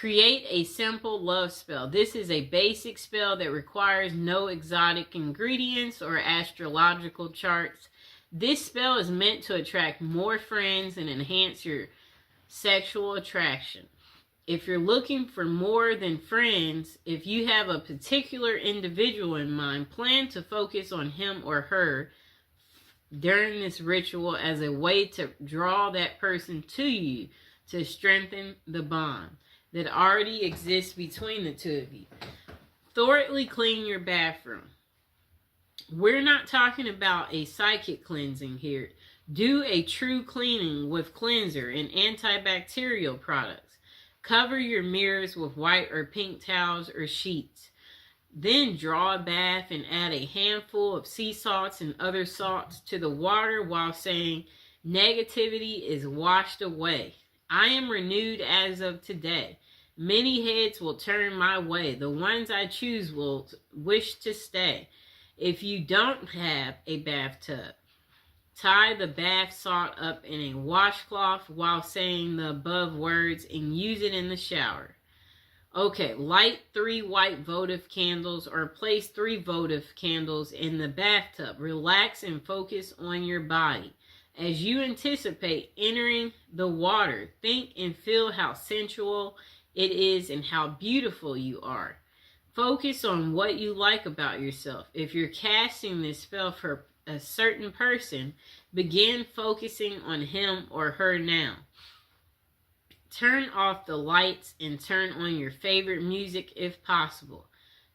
Create a simple love spell. This is a basic spell that requires no exotic ingredients or astrological charts. This spell is meant to attract more friends and enhance your sexual attraction. If you're looking for more than friends, if you have a particular individual in mind, plan to focus on him or her during this ritual as a way to draw that person to you to strengthen the bond that already exists between the two of you. Thoroughly clean your bathroom. We're not talking about a psychic cleansing here. Do a true cleaning with cleanser and antibacterial products. Cover your mirrors with white or pink towels or sheets. Then draw a bath and add a handful of sea salts and other salts to the water while saying, negativity is washed away. I am renewed as of today. Many heads will turn my way. The ones I choose will wish to stay. If you don't have a bathtub, tie the bath salt up in a washcloth while saying the above words and use it in the shower. Okay, light 3 white votive candles or place 3 votive candles in the bathtub. Relax and focus on your body. As you anticipate entering the water, think and feel how sensual it is and how beautiful you are. Focus on what you like about yourself. If you're casting this spell for a certain person, begin focusing on him or her now. Turn off the lights and turn on your favorite music if possible.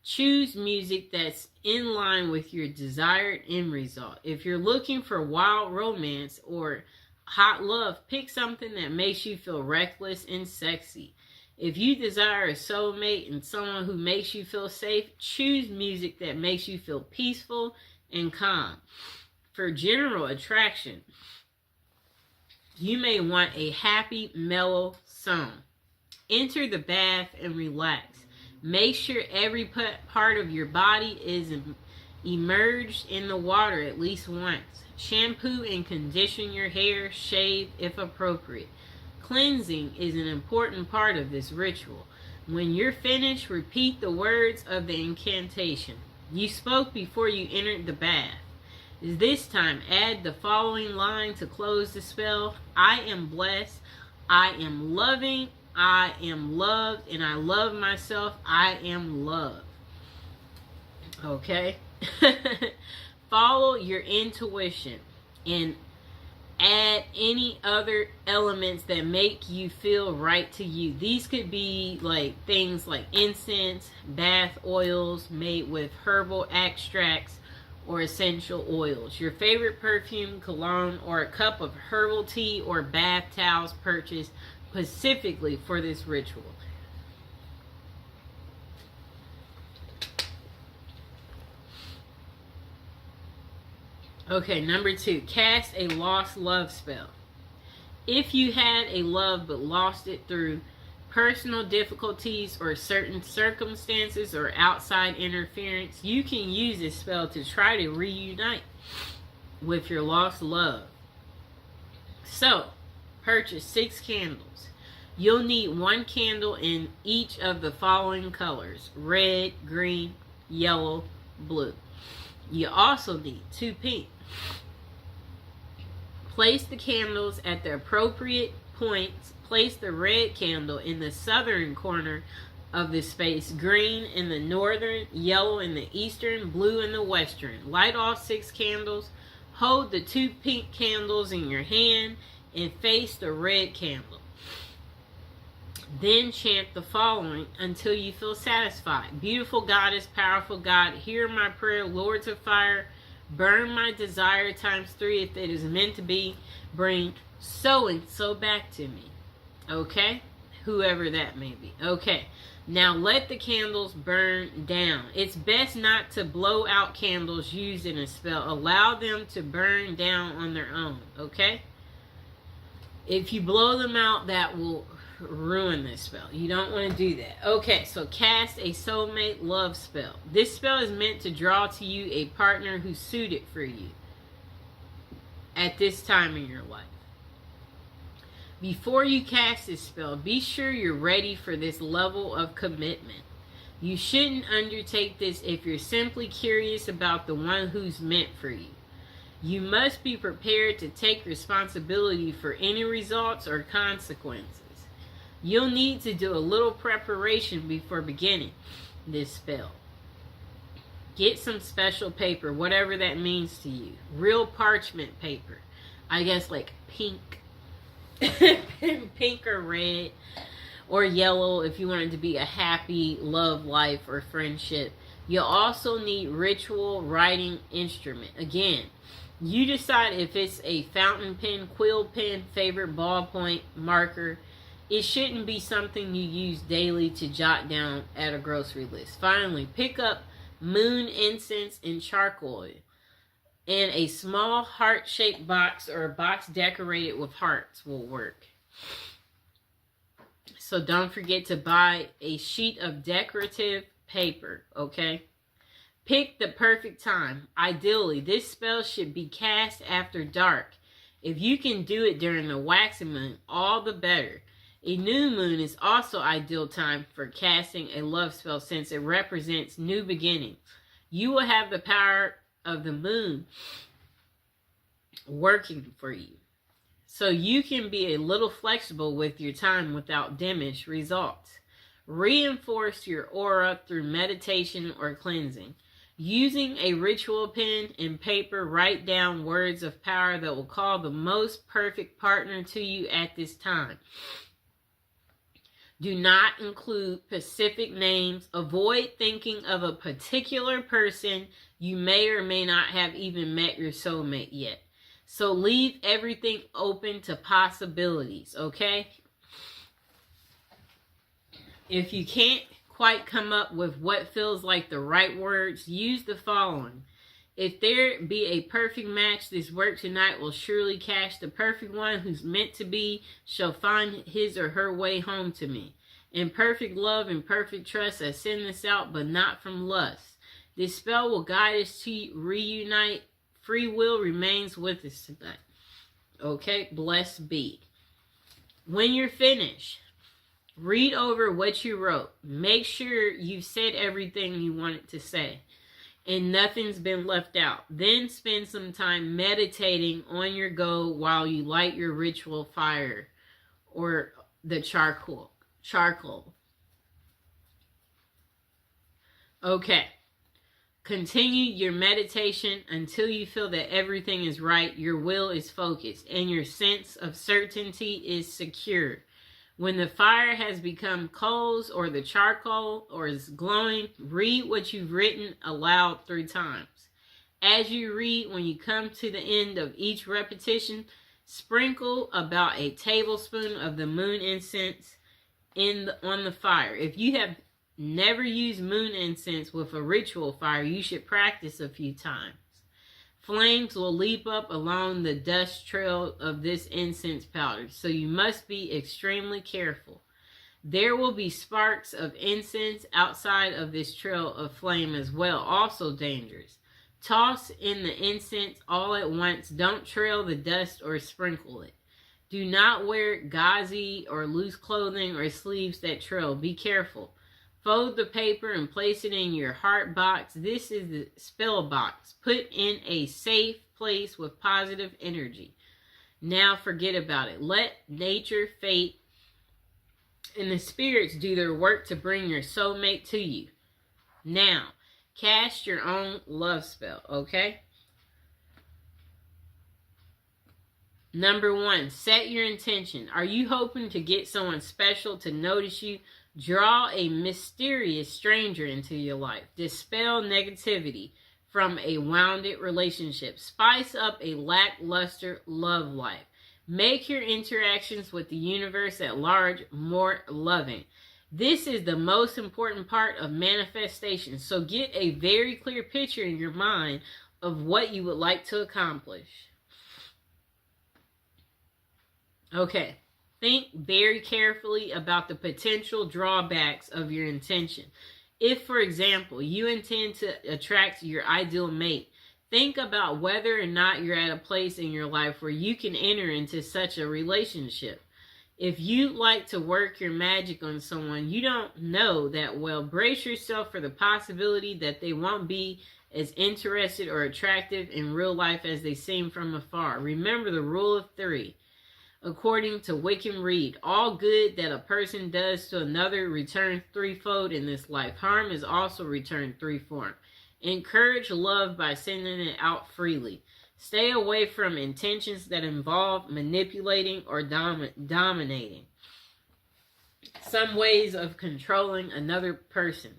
Choose music that's in line with your desired end result. If you're looking for wild romance or hot love, pick something that makes you feel reckless and sexy. If you desire a soulmate and someone who makes you feel safe, choose music that makes you feel peaceful and calm. For general attraction, you may want a happy, mellow song. Enter the bath and relax. Make sure every part of your body is immersed in the water at least once. Shampoo and condition your hair, shave if appropriate. Cleansing is an important part of this ritual. When you're finished, repeat the words of the incantation you spoke before you entered the bath. This time, add the following line to close the spell. I am blessed. I am loving. I am loved. And I love myself. I am loved. Okay? Follow your intuition and add any other elements that make you feel right to you. These could be like things like incense, bath oils made with herbal extracts, or essential oils, your favorite perfume, cologne, or a cup of herbal tea or bath towels purchased specifically for this ritual. Okay, number 2, cast a lost love spell. If you had a love but lost it through personal difficulties or certain circumstances or outside interference, you can use this spell to try to reunite with your lost love. So, purchase 6 candles. You'll need 1 candle in each of the following colors: red, green, yellow, blue. You also need 2 pink. Place the candles at the appropriate points. Place the red candle in the southern corner of the space, green in the northern, yellow in the eastern, blue in the western. Light all 6 candles. Hold the 2 pink candles in your hand and face the red candle. Then chant the following until you feel satisfied. Beautiful goddess, powerful God, hear my prayer. Lords of fire, burn my desire times 3 if it is meant to be. Bring so and so back to me. Okay? Whoever that may be. Okay. Now let the candles burn down. It's best not to blow out candles used in a spell. Allow them to burn down on their own. Okay? If you blow them out, that will ruin this spell. You don't want to do that. Okay, so cast a soulmate love spell. This spell is meant to draw to you a partner who's suited for you at this time in your life. Before you cast this spell, be sure you're ready for this level of commitment. You shouldn't undertake this if you're simply curious about the one who's meant for you. You must be prepared to take responsibility for any results or consequences. You'll need to do a little preparation before beginning this spell. Get some special paper, whatever that means to you. Real parchment paper. I guess like pink. Pink or red or yellow if you want it to be a happy love life or friendship. You'll also need ritual writing instrument. Again, you decide if it's a fountain pen, quill pen, favorite ballpoint, marker. It shouldn't be something you use daily to jot down at a grocery list. Finally, pick up moon incense and charcoal. And a small heart-shaped box or a box decorated with hearts will work. So don't forget to buy a sheet of decorative paper, okay? Pick the perfect time. Ideally, this spell should be cast after dark. If you can do it during the waxing moon, all the better. A new moon is also ideal time for casting a love spell since it represents new beginnings. You will have the power of the moon working for you. So you can be a little flexible with your time without diminished results. Reinforce your aura through meditation or cleansing. Using a ritual pen and paper, write down words of power that will call the most perfect partner to you at this time. Do not include specific names. Avoid thinking of a particular person. You may or may not have even met your soulmate yet. So leave everything open to possibilities, okay? If you can't quite come up with what feels like the right words, use the following. If there be a perfect match, this work tonight will surely catch the perfect one who's meant to be, shall find his or her way home to me. In perfect love and perfect trust, I send this out, but not from lust. This spell will guide us to reunite. Free will remains with us tonight. Okay, blessed be. When you're finished, read over what you wrote. Make sure you've said everything you wanted to say and nothing's been left out. Then spend some time meditating on your goal while you light your ritual fire or the charcoal. Okay. Continue your meditation until you feel that everything is right, your will is focused, and your sense of certainty is secure. When the fire has become coals or the charcoal or is glowing, read what you've written aloud 3 times. As you read, when you come to the end of each repetition, sprinkle about a tablespoon of the moon incense on the fire. If you have never used moon incense with a ritual fire, you should practice a few times. Flames will leap up along the dust trail of this incense powder, so you must be extremely careful. There will be sparks of incense outside of this trail of flame as well, also dangerous. Toss in the incense all at once. Don't trail the dust or sprinkle it. Do not wear gauzy or loose clothing or sleeves that trail. Be careful. Fold the paper and place it in your heart box. This is the spell box. Put in a safe place with positive energy. Now forget about it. Let nature, fate, and the spirits do their work to bring your soulmate to you. Now, cast your own love spell, okay? Number 1, set your intention. Are you hoping to get someone special to notice you? Draw a mysterious stranger into your life. Dispel negativity from a wounded relationship. Spice up a lackluster love life. Make your interactions with the universe at large more loving. This is the most important part of manifestation. So get a very clear picture in your mind of what you would like to accomplish. Okay. Think very carefully about the potential drawbacks of your intention. If, for example, you intend to attract your ideal mate, think about whether or not you're at a place in your life where you can enter into such a relationship. If you like to work your magic on someone you don't know that well, brace yourself for the possibility that they won't be as interested or attractive in real life as they seem from afar. Remember the rule of three. According to Wickham Reed, all good that a person does to another returns threefold in this life. Harm is also returned threefold. Encourage love by sending it out freely. Stay away from intentions that involve manipulating or dominating. Some ways of controlling another person.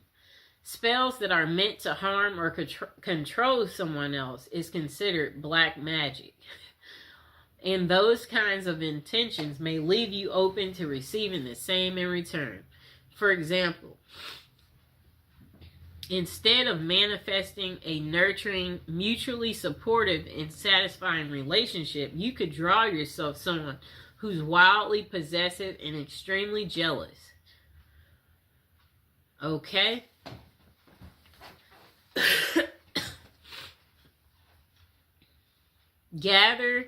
Spells that are meant to harm or control someone else is considered black magic. And those kinds of intentions may leave you open to receiving the same in return. For example, instead of manifesting a nurturing, mutually supportive, and satisfying relationship, you could draw yourself someone who's wildly possessive and extremely jealous. Okay? Gather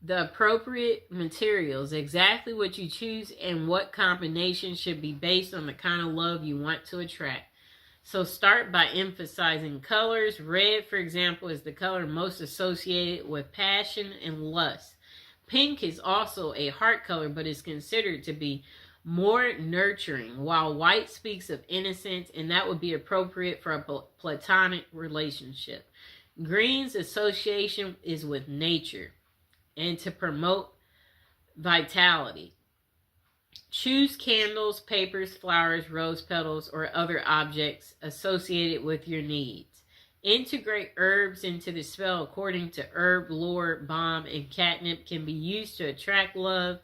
the appropriate materials, exactly what you choose and what combination should be based on the kind of love you want to attract. So start by emphasizing colors. Red, for example, is the color most associated with passion and lust. Pink is also a heart color, but is considered to be more nurturing, while white speaks of innocence, and that would be appropriate for a platonic relationship. Green's association is with nature and to promote vitality. Choose candles, papers, flowers, rose petals, or other objects associated with your needs. Integrate herbs into the spell according to herb lore. Balm and catnip can be used to attract love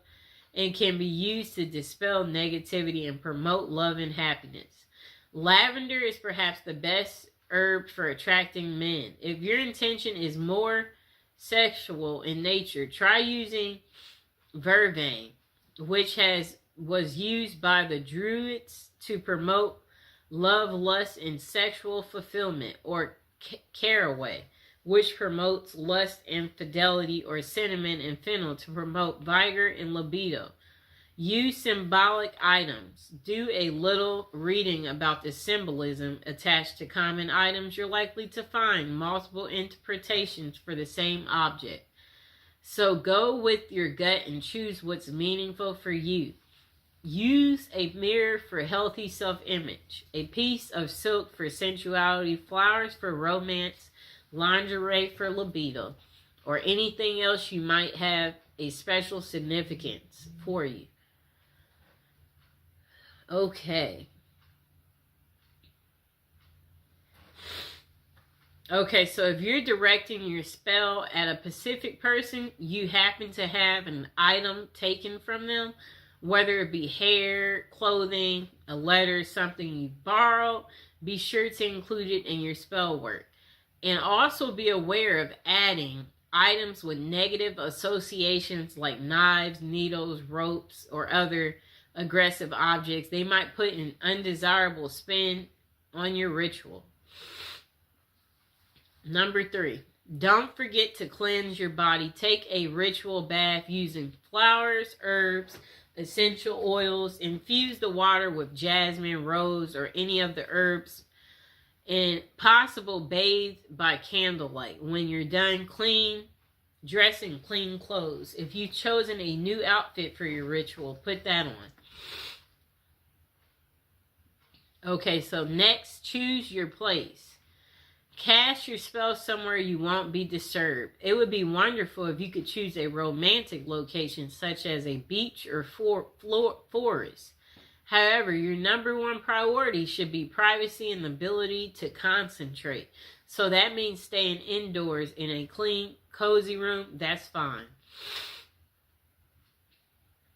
and can be used to dispel negativity and promote love and happiness. Lavender is perhaps the best herb for attracting men. If your intention is more sexual in nature, try using vervain, which was used by the Druids to promote love, lust, and sexual fulfillment, or caraway, which promotes lust and fidelity, or cinnamon and fennel to promote vigor and libido. Use symbolic items. Do a little reading about the symbolism attached to common items. You're likely to find multiple interpretations for the same object. So go with your gut and choose what's meaningful for you. Use a mirror for healthy self-image, a piece of silk for sensuality, flowers for romance, lingerie for libido, or anything else you might have a special significance for you. Okay. Okay, so if you're directing your spell at a specific person, you happen to have an item taken from them, whether it be hair, clothing, a letter, something you borrowed, be sure to include it in your spell work. And also be aware of adding items with negative associations like knives, needles, ropes, or other aggressive objects. They might put an undesirable spin on your ritual. Number 3, don't forget to cleanse your body. Take a ritual bath using flowers, herbs, essential oils. Infuse the water with jasmine, rose, or any of the herbs. And possible bathe by candlelight. When you're done, dress in clean clothes. If you've chosen a new outfit for your ritual, put that on. Okay, so next, choose your place. Cast your spell somewhere you won't be disturbed. It would be wonderful if you could choose a romantic location such as a beach or forest. However, your number one priority should be privacy and the ability to concentrate. So that means staying indoors in a clean, cozy room. That's fine.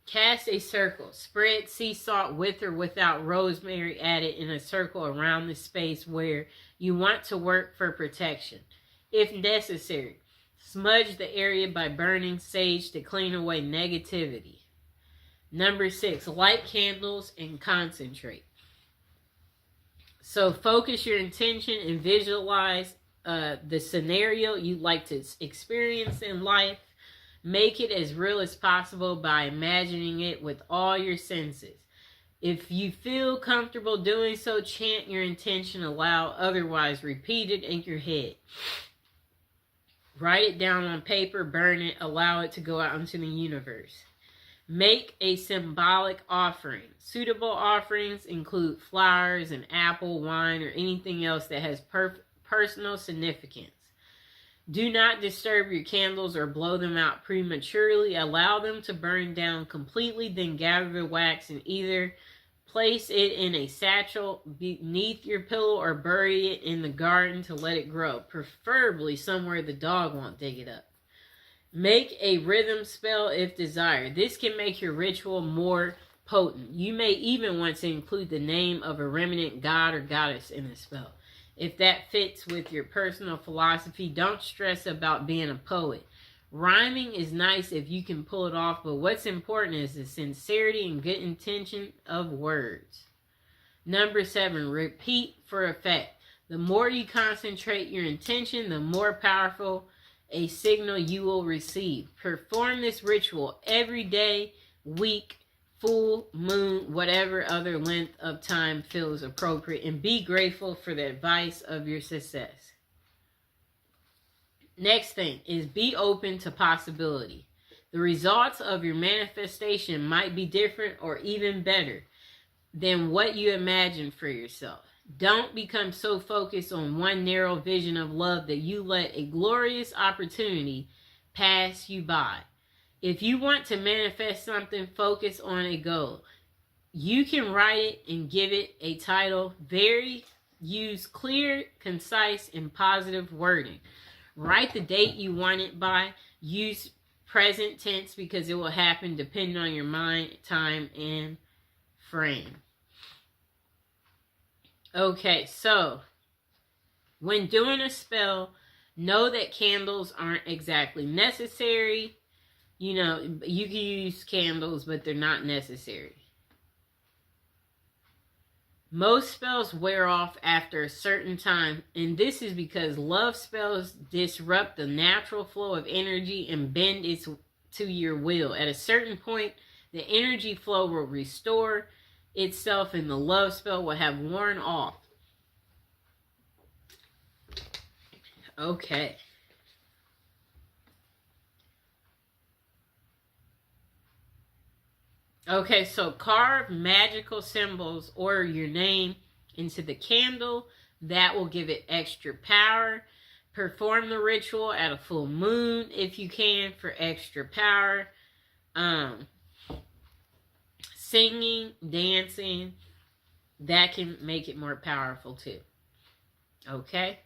Cast a circle. Spread sea salt with or without rosemary added in a circle around the space where you want to work for protection. If necessary, smudge the area by burning sage to clean away negativity. Number 6, light candles and concentrate. So focus your intention and visualize the scenario you'd like to experience in life. Make it as real as possible by imagining it with all your senses. If you feel comfortable doing so, chant your intention aloud. Otherwise, repeat it in your head. Write it down on paper, burn it, allow it to go out into the universe. Make a symbolic offering. Suitable offerings include flowers, an apple, wine, or anything else that has personal significance. Do not disturb your candles or blow them out prematurely. Allow them to burn down completely, then gather the wax and either place it in a satchel beneath your pillow or bury it in the garden to let it grow, preferably somewhere the dog won't dig it up. Make a rhythm spell if desired. This can make your ritual more potent. You may even want to include the name of a remnant god or goddess in the spell. If that fits with your personal philosophy, don't stress about being a poet. Rhyming is nice if you can pull it off, but what's important is the sincerity and good intention of words. Number 7, repeat for effect. The more you concentrate your intention, the more powerful a signal you will receive. Perform this ritual every day, week, full moon, whatever other length of time feels appropriate, and be grateful for the advice of your success. Next thing is be open to possibility. The results of your manifestation might be different or even better than what you imagined for yourself. Don't become so focused on one narrow vision of love that you let a glorious opportunity pass you by. If you want to manifest something, focus on a goal. You can write it and give it a title. Use clear, concise, and positive wording. Write the date you want it by. Use present tense because it will happen depending on your mind, time, and frame. Okay, so when doing a spell, know that candles aren't exactly necessary. You know, you can use candles, but they're not necessary. Most spells wear off after a certain time, and this is because love spells disrupt the natural flow of energy and bend it to your will. At a certain point, the energy flow will restore itself and the love spell will have worn off. Okay. Okay, so carve magical symbols or your name into the candle. That will give it extra power. Perform the ritual at a full moon if you can for extra power. Singing, dancing, that can make it more powerful too. Okay?